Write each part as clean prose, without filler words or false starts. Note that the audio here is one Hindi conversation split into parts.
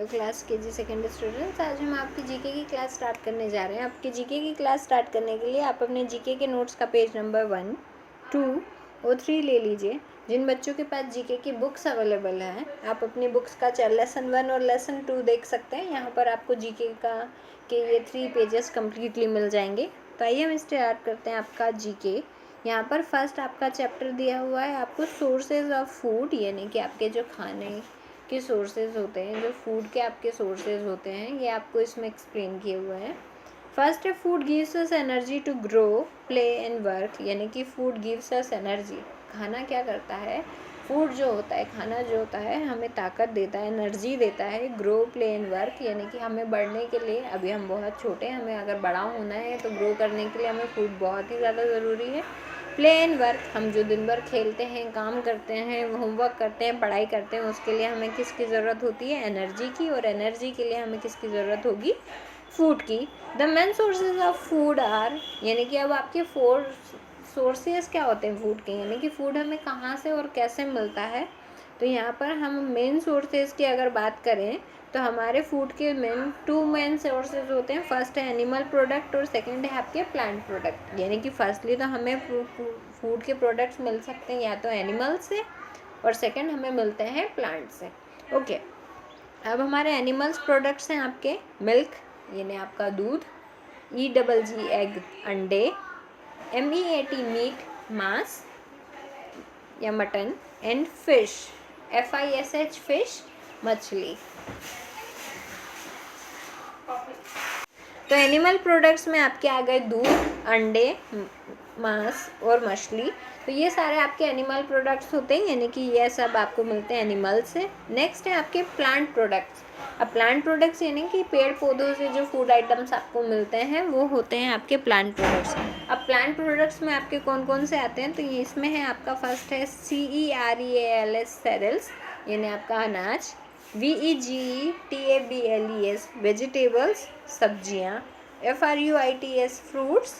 Hello class KG second students, आज हम आपकी जीके की क्लास स्टार्ट करने जा रहे हैं। आपकी जीके की क्लास स्टार्ट करने के लिए आप अपने जीके के नोट्स का पेज नंबर 1, 2 और 3 ले लीजिए। जिन बच्चों के पास जीके की बुक्स अवेलेबल हैं, आप अपनी बुक्स का लेसन 1 और लेसन 2 देख सकते हैं। यहाँ पर आपको जीके के ये 3 पेजेस कम्प्लीटली मिल जाएंगे। तो आइए हम स्टार्ट करते हैं आपका जीके। यहाँ पर फर्स्ट आपका चैप्टर दिया हुआ है आपको सोर्सेज ऑफ फूड, यानी कि आपके जो खाने के सोर्सेज होते हैं, जो फूड के आपके सोर्सेज होते हैं, ये आपको इसमें एक्सप्लेन किए हुए हैं। फर्स्ट है food gives us energy to grow, play and work, यानी कि फूड गिव्स अस एनर्जी। खाना क्या करता है, फूड जो होता है, खाना जो होता है, हमें ताकत देता है, एनर्जी देता है। ग्रो, प्ले एंड वर्क, यानी कि हमें बढ़ने के लिए, अभी हम बहुत छोटे हैं, हमें अगर बड़ा होना है तो ग्रो करने के लिए हमें फूड बहुत ही ज़्यादा ज़रूरी है। प्ले एंड वर्क, हम जो दिन भर खेलते हैं, काम करते हैं, होमवर्क करते हैं, पढ़ाई करते हैं, उसके लिए हमें किसकी ज़रूरत होती है, एनर्जी की। और एनर्जी के लिए हमें किसकी ज़रूरत होगी, फूड की। The main sources of food are, यानी कि अब आपके 4 सोर्सेज क्या होते हैं फूड के, यानी कि फूड हमें कहाँ से और कैसे मिलता है। तो यहाँ पर हम मेन सोर्सेज की अगर बात करें तो हमारे फूड के टू मेन सोर्सेज होते हैं। फर्स्ट है एनिमल प्रोडक्ट और सेकंड है आपके प्लांट प्रोडक्ट। यानी कि फर्स्टली तो हमें फूड के प्रोडक्ट्स मिल सकते हैं या तो एनिमल से, और सेकंड हमें मिलते हैं प्लांट से। ओके, अब हमारे एनिमल्स प्रोडक्ट्स हैं आपके मिल्क, यानी आपका दूध, EGG एग अंडे, MEAT मीट मांस या mutton, and fish FISH fish मछली। तो एनिमल प्रोडक्ट्स में आपके आ गए दूध, अंडे, मांस और मछली। तो ये सारे आपके एनिमल प्रोडक्ट्स होते हैं, यानी कि ये सब आपको मिलते हैं एनिमल से। नेक्स्ट है आपके प्लांट प्रोडक्ट्स। अब प्लांट प्रोडक्ट्स यानी कि पेड़ पौधों से जो फूड आइटम्स आपको मिलते हैं वो होते हैं आपके प्लांट प्रोडक्ट्स। अब प्लांट प्रोडक्ट्स में आपके कौन कौन से आते हैं, तो ये इसमें है आपका फर्स्ट है CEREALS सेरेल्स, यानी आपका अनाज, VEGETABLES वेजिटेबल्स सब्जियाँ, FRUITS फ्रूट्स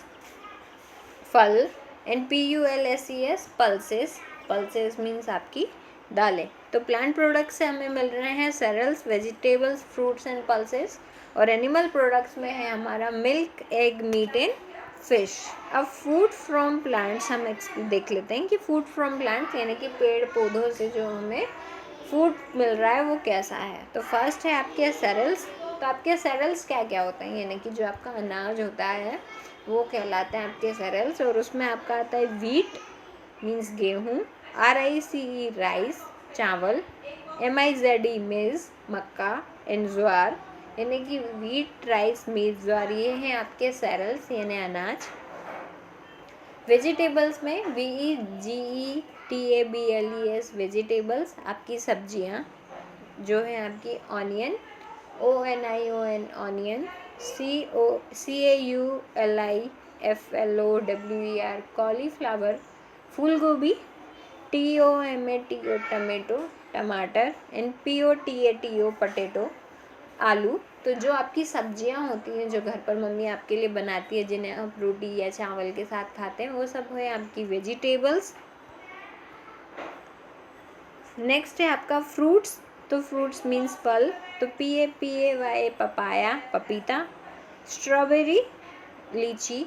फल, and PULSES pulses. Pulses means आपकी दालें। तो प्लांट प्रोडक्ट्स से हमें मिल रहे हैं cereals, vegetables, fruits and pulses. और एनिमल प्रोडक्ट्स में है हमारा milk, egg, meat and fish. अब फूड फ्रॉम प्लांट्स हम देख लेते हैं कि फूड फ्रॉम प्लांट्स यानी कि पेड़ पौधों से जो हमें फूड मिल रहा है वो कैसा है। तो फर्स्ट है आपके सेरेल्स। तो आपके सेरेल्स क्या क्या होते हैं, यानी कि जो आपका अनाज होता है वो कहलाते हैं आपके सेरेल्स। और उसमें आपका आता है वीट मीन्स गेहूँ, RICE राइस चावल, MIZE मेज़ मक्का, एंड ज्वार, यानी कि वीट, राइस, मेज़, ज्वार, ये हैं आपके सेरेल्स यानी अनाज। वेजिटेबल्स में VEGETABLES वेजिटेबल्स, आपकी सब्जियां जो है आपकी onion, ONION onion, CAULIFLOWER cauliflower, फूल गोभी, TOMATO टमेटो टमाटर, एंड POTATO पटेटो आलू। तो जो आपकी सब्जियां होती हैं जो घर पर मम्मी आपके लिए बनाती है, जिन्हें आप रोटी या चावल के साथ खाते हैं, वो सब है आपकी वेजिटेबल्स। नेक्स्ट है आपका फ्रूट्स। तो फ्रूट्स मीन्स फल, तो PAPAY पपाया पपीता, स्ट्रॉबेरी लीची।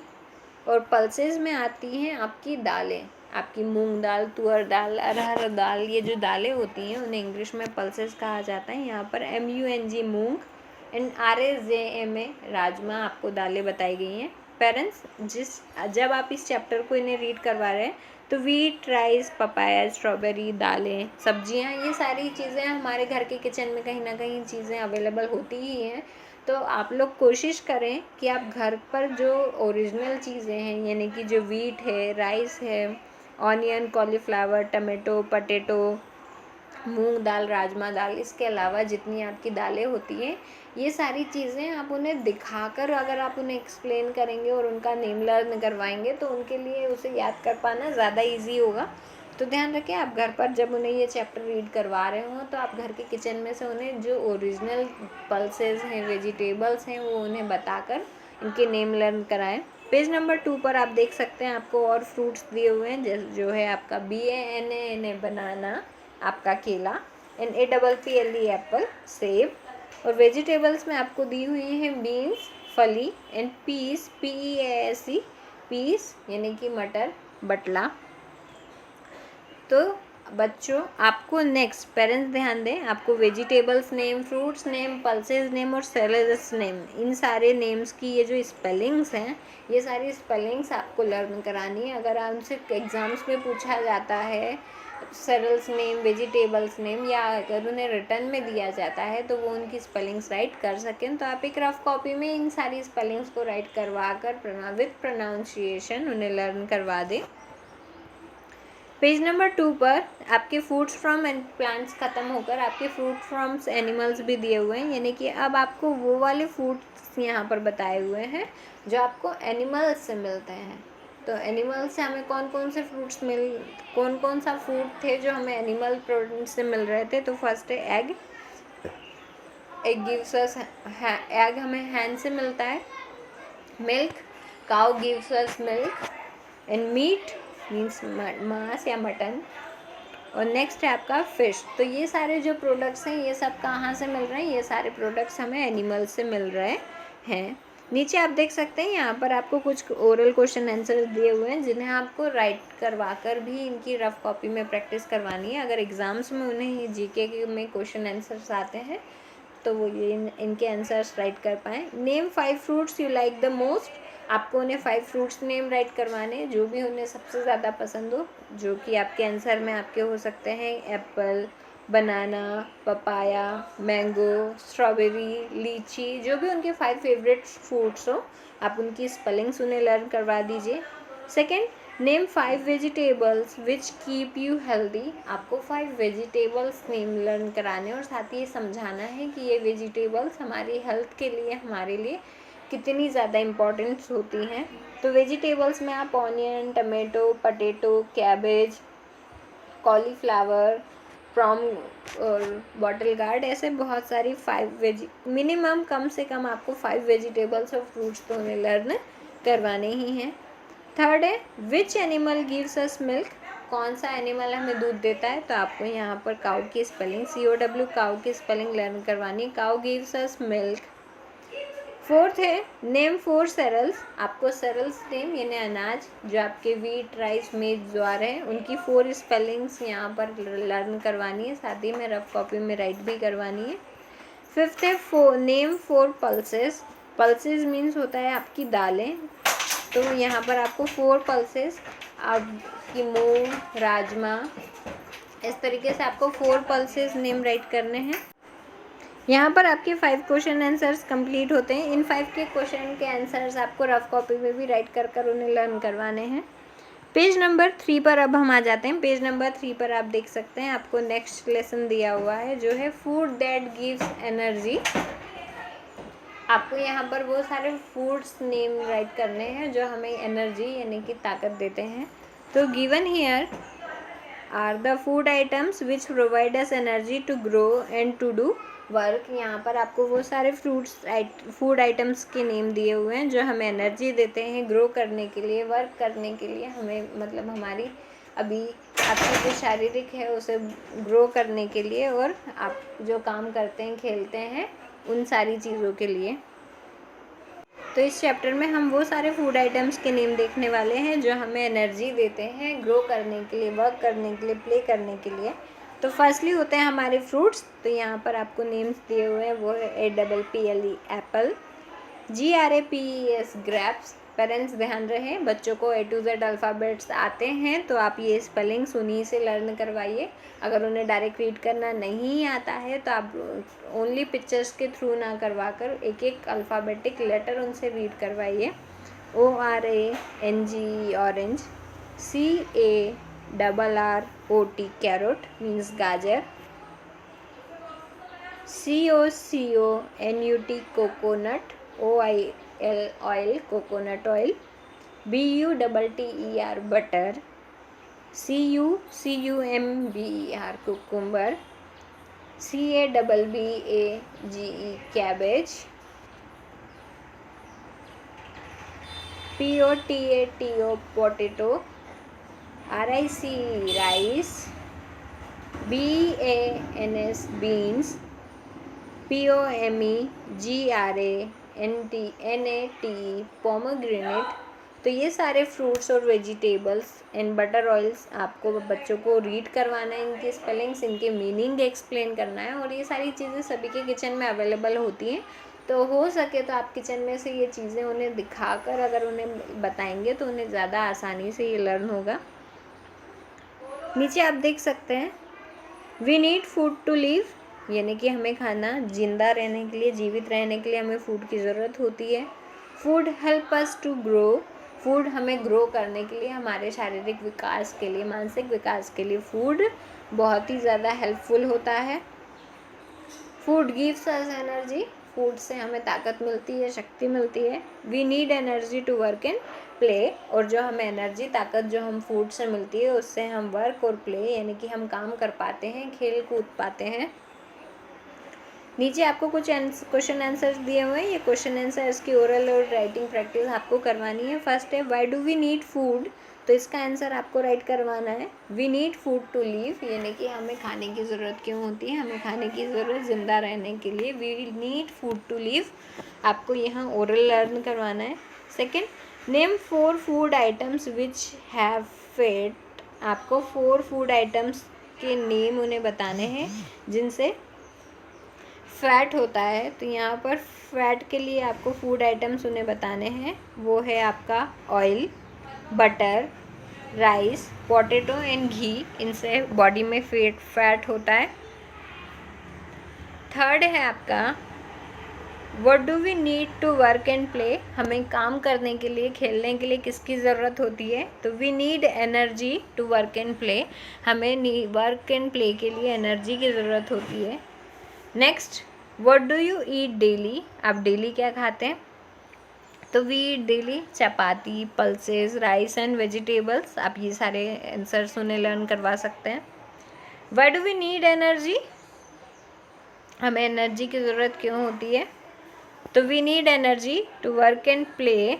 और पल्सेस में आती हैं आपकी दालें, आपकी मूंग दाल, तुअर दाल, अरहर दाल। ये जो दालें होती हैं उन्हें इंग्लिश में पल्सेस कहा जाता है। यहाँ पर MUNG moong, and RAJMA rajma आपको दालें बताई गई हैं। पेरेंट्स जब आप इस चैप्टर को इन्हें रीड करवा रहे हैं तो वीट, राइस, पपाया, स्ट्रॉबेरी, दालें, सब्जियां, ये सारी चीज़ें हमारे घर के किचन में कहीं ना कहीं चीज़ें अवेलेबल होती ही हैं। तो आप लोग कोशिश करें कि आप घर पर जो ओरिजिनल चीज़ें हैं, यानी कि जो वीट है, राइस है, ऑनियन, कॉलीफ्लावर, टमाटो, पटेटो, मूंग दाल, राजमा दाल, इसके अलावा जितनी आपकी दालें होती हैं, ये सारी चीज़ें आप उन्हें दिखाकर अगर आप उन्हें एक्सप्लेन करेंगे और उनका नेम लर्न करवाएंगे तो उनके लिए उसे याद कर पाना ज़्यादा इजी होगा। तो ध्यान रखें, आप घर पर जब उन्हें ये चैप्टर रीड करवा रहे हों तो आप घर के किचन में से उन्हें जो ओरिजिनल पल्सेस हैं, वेजिटेबल्स हैं, वो उन्हें बताकर इनके नेम लर्न कराएं। पेज नंबर 2 पर आप देख सकते हैं आपको और फ्रूट्स दिए हुए हैं, जो है आपका BANANA बनाना, आपका केला, एंड APPLE एप्पल, सेब, और वेजिटेबल्स में आपको दी हुई है बीन्स, फली, एंड पीस, PEASE, पीस यानी कि मटर, बटला। तो बच्चों आपको नेक्स्ट पेरेंट्स ध्यान दें, आपको vegetables name, fruits name, pulses name और सैलड्स नेम, इन सारे नेम्स की ये जो स्पेलिंग्स हैं, ये सारी स्पेलिंग्स आपको लर्न करानी है। अगर आपसे एग्ज़ाम्स में पूछा जाता है सैलड्स नेम, वेजिटेबल्स नेम, या अगर उन्हें रिटर्न में दिया जाता है तो वो उनकी स्पेलिंग्स राइट कर सकें, तो आप एक रफ कॉपी में इन सारी स्पेलिंग्स को राइट करवा कर विद प्रोनाउंसिएशन उन्हें लर्न करवा दें। पेज नंबर 2 पर आपके फूड्स फ्रॉम एंड प्लांट्स ख़त्म होकर आपके फ्रूट फ्रॉम्स एनिमल्स भी दिए हुए हैं, यानी कि अब आपको वो वाले फूड्स यहाँ पर बताए हुए हैं जो आपको एनिमल्स से मिलते हैं। तो एनिमल से हमें कौन कौन से फ्रूट्स कौन कौन सा फ्रूट थे जो हमें एनिमल प्रोडक्ट से मिल रहे थे। तो फर्स्ट है egg. Egg gives us, egg हमें हैन से मिलता है। Milk, cow gives us milk. And meat means मांस या मटन। और नेक्स्ट है आपका फिश। तो ये सारे जो प्रोडक्ट्स हैं ये सब कहाँ से मिल रहे हैं, ये सारे प्रोडक्ट्स हमें एनिमल से मिल रहे हैं। नीचे आप देख सकते हैं यहाँ पर आपको कुछ ओरल क्वेश्चन आंसर दिए हुए हैं जिन्हें आपको राइट करवा कर भी इनकी रफ कॉपी में प्रैक्टिस करवानी है। अगर एग्ज़ाम्स में उन्हें जीके में क्वेश्चन आंसर्स आते हैं तो वो ये इनके आंसर्स राइट कर पाएँ। Name 5 fruits you like the most. आपको उन्हें 5 फ्रूट्स नेम राइट करवाने जो भी उन्हें सबसे ज़्यादा पसंद हो, जो कि आपके आंसर में आपके हो सकते हैं एप्पल, बनाना, पपाया, मैंगो, स्ट्रॉबेरी, लीची, जो भी उनके 5 फेवरेट फ्रूट्स हो आप उनकी स्पेलिंग्स उन्हें लर्न करवा दीजिए। Second, name 5 vegetables which keep you healthy. आपको 5 वेजिटेबल्स नेम लर्न कराने और साथ ही ये समझाना है कि ये वेजिटेबल्स हमारी हेल्थ के लिए, हमारे लिए कितनी ज़्यादा इम्पॉर्टेंस होती हैं। तो वेजिटेबल्स में आप onion, tomato, potato, cabbage, cauliflower, प्रॉम और बॉटल गार्ड, ऐसे बहुत सारी 5 मिनिमम कम से कम आपको 5 वेजिटेबल्स और फ्रूट्स तो उन्हें लर्न करवाने ही हैं। थर्ड है which animal gives us milk. कौन सा एनिमल हमें दूध देता है। तो आपको यहाँ पर काऊ की स्पेलिंग COW काऊ की स्पेलिंग लर्न करवानी। काऊ गिव्स अस मिल्क। फोर्थ है नेम 4 सेरल्स। आपको सेरल्स नेम यानी अनाज जो आपके वीट, राइस, मेज, ज्वार है उनकी 4 स्पेलिंग्स यहाँ पर लर्न करवानी है, साथ ही में रफ कॉपी में राइट भी करवानी है। फिफ्थ है नेम 4 पल्सेस। पल्सेस मीन्स होता है आपकी दालें। तो यहाँ पर आपको 4 पल्सेस, आपकी मूंग, राजमा, इस तरीके से आपको 4 पल्सेस नेम राइट करने हैं। यहाँ पर आपके 5 क्वेश्चन आंसर्स कंप्लीट होते हैं। इन 5 के क्वेश्चन के आंसर्स आपको रफ कॉपी में भी राइट कर उन्हें लर्न करवाने हैं। पेज नंबर 3 पर अब हम आ जाते हैं। पेज नंबर 3 पर आप देख सकते हैं आपको नेक्स्ट लेसन दिया हुआ है जो है फूड दैट गिव्स एनर्जी। आपको यहाँ पर वो सारे फूड्स नेम राइट करने हैं जो हमें एनर्जी यानी कि ताकत देते हैं। तो given here are the food items which provide us energy to grow and to do work. यहाँ पर आपको वो सारे फूड आइटम्स के नेम दिए हुए हैं जो हमें एनर्जी देते हैं ग्रो करने के लिए, वर्क करने के लिए, हमें मतलब हमारी अभी आपकी जो शारीरिक है उसे ग्रो करने के लिए, और आप जो काम करते हैं, खेलते हैं, उन सारी चीज़ों के लिए। तो इस चैप्टर में हम वो सारे फूड आइटम्स के नेम देखने वाले हैं जो हमें एनर्जी देते हैं ग्रो करने के लिए, वर्क करने के लिए, प्ले करने के लिए। तो फर्स्टली होते हैं हमारे फ्रूट्स। तो यहाँ पर आपको नेम्स दिए हुए हैं, वो है APPLE Apple, GRAPES grapes. Parents ध्यान रहे बच्चों को A to Z अल्फ़ाबेट्स आते हैं तो आप ये स्पेलिंग्स उन्हीं से लर्न करवाइए। अगर उन्हें डायरेक्ट रीड करना नहीं आता है तो आप ओनली पिक्चर्स के थ्रू ना करवा कर एक एक अल्फ़ाबेटिक लेटर उनसे रीड करवाइए। ORANG orange, CARROT carrot means गाजर, COCONUT coconut, OIL oil coconut oil, BUTTER butter, CUCUMBER cucumber, CABBAGE cabbage, POTATO potato, RICE rice, BANS beans, POMEGRANATE pomegranate. तो ये सारे फ्रूट्स और वेजिटेबल्स एंड बटर ऑयल्स आपको बच्चों को रीड करवाना है, इनके स्पेलिंग्स, इनके मीनिंग एक्सप्लेन करना है। और ये सारी चीज़ें सभी के किचन में अवेलेबल होती हैं, तो हो सके तो आप किचन में से ये चीज़ें उन्हें दिखाकर अगर उन्हें बताएंगे तो उन्हें ज़्यादा आसानी से ये लर्न होगा। नीचे आप देख सकते हैं we need food to live, यानी कि हमें खाना, जिंदा रहने के लिए, जीवित रहने के लिए हमें फूड की ज़रूरत होती है। Food help us to grow, food हमें ग्रो करने के लिए, हमारे शारीरिक विकास के लिए, मानसिक विकास के लिए फूड बहुत ही ज़्यादा हेल्पफुल होता है। Food gives us energy, food से हमें ताकत मिलती है, शक्ति मिलती है। We need energy to work and play, और जो हमें एनर्जी, ताकत जो हम फूड से मिलती है उससे हम वर्क और प्ले यानी कि हम काम कर पाते हैं, खेल कूद पाते हैं। नीचे आपको कुछ क्वेश्चन आंसर्स दिए हुए हैं, ये क्वेश्चन आंसर्स की ओरल और राइटिंग प्रैक्टिस आपको करवानी है। फर्स्ट है why do we need food, तो इसका आंसर आपको राइट करवाना है। We need food to live, यानी कि हमें खाने की ज़रूरत क्यों होती है, हमें खाने की ज़रूरत ज़िंदा रहने के लिए। We need food to live, आपको यहाँ ओरल लर्न करवाना है। Second, name 4 food items which have fat, आपको 4 फूड आइटम्स के नेम उन्हें बताने हैं जिनसे फैट होता है। तो यहाँ पर फैट के लिए आपको फूड आइटम्स उन्हें बताने हैं, वो है आपका oil, butter, rice, potato and ghee, इनसे बॉडी में फैट होता है। थर्ड है आपका what do we need to work and play, हमें काम करने के लिए, खेलने के लिए किसकी ज़रूरत होती है, तो we need energy to work and play, हमें वर्क एंड प्ले के लिए एनर्जी की ज़रूरत होती है। Next, what do you eat daily, आप डेली क्या खाते हैं, तो we eat daily chapati, pulses, rice and vegetables, आप ये सारे आंसर्स उन्हें लर्न करवा सकते हैं। Why do we need energy, हमें एनर्जी की ज़रूरत क्यों होती है, तो we need energy to work and play.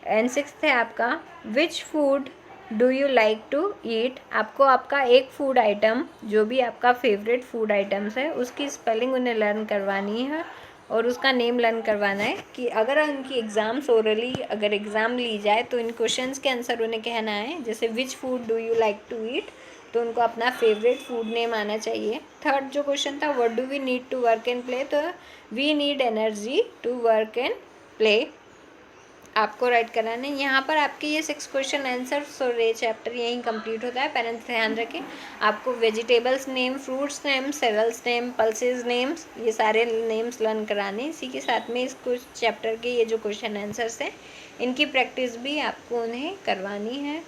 And sixth है आपका which food do you like to eat, आपको आपका एक फूड आइटम, जो भी आपका फेवरेट फूड आइटम्स है उसकी स्पेलिंग उन्हें लर्न करवानी है और उसका नेम लर्न करवाना है। कि अगर उनकी एग्ज़ाम्स ओरली अगर एग्ज़ाम ली जाए तो इन क्वेश्चंस के आंसर उन्हें कहना है। जैसे which food do you like to eat, तो उनको अपना फेवरेट फूड नेम आना चाहिए। थर्ड जो क्वेश्चन था what do we need to work and play, तो we need energy to work and play, आपको राइट कराना है। यहाँ पर आपके ये 6 क्वेश्चन आंसर्स और ये चैप्टर यहीं कंप्लीट होता है। पेरेंट्स ध्यान रखें, आपको vegetables name, fruits name, cereals name, pulses names, ये सारे नेम्स लर्न कराने। इसी के साथ में इस चैप्टर के ये जो क्वेश्चन आंसर्स हैं इनकी प्रैक्टिस भी आपको उन्हें करवानी है।